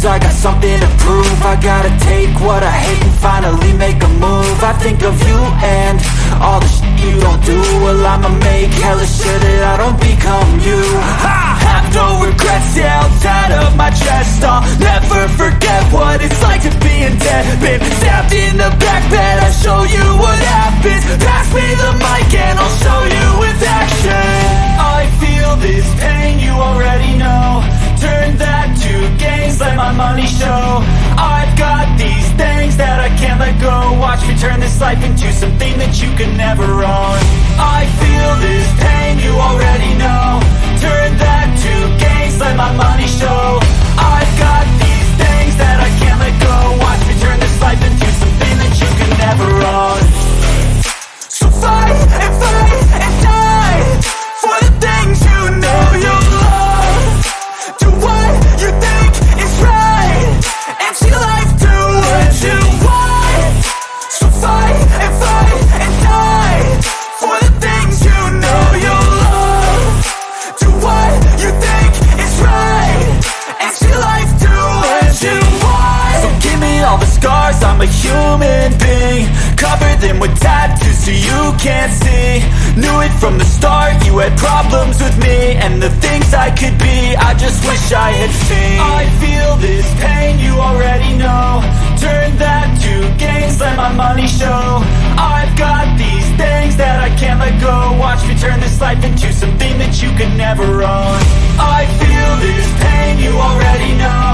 lose, I got something to prove. I gotta take what I hate and finally make a move. I think of you and all the shit you don't do. Well, I'ma make hella sure that I don't become you. I have no regrets, yeah, outside of my chest. I'll never forget what it's like to be in debt. Been stabbed in the back bed, I'll show you what happens. Pass me the mic and I'll show you with action. I feel this pain, you already know. Turn that to gains, let my money show. I've got these things that I can't let go. Watch me turn this life into something that you can never own. I feel this pain, you already know. Turn that to gains, let my money show. I've got these things that I can't let go. Watch me turn this life into something that you can never own. So fight and die for the things you know you love. Do what you think is right and see life do what you want. So fight and die for the things you know you love. Do what you think is right and see life do what you want. So give me all the scars, I'm a human being. Cover them with tattoos so you can't see. Knew it from the start, you had problems with me and the things I could be, I just wish I had seen. I feel this pain, you already know. Turn that to gains, let my money show. I've got these things that I can't let go. Watch me turn this life into something that you can never own. I feel this pain, you already know.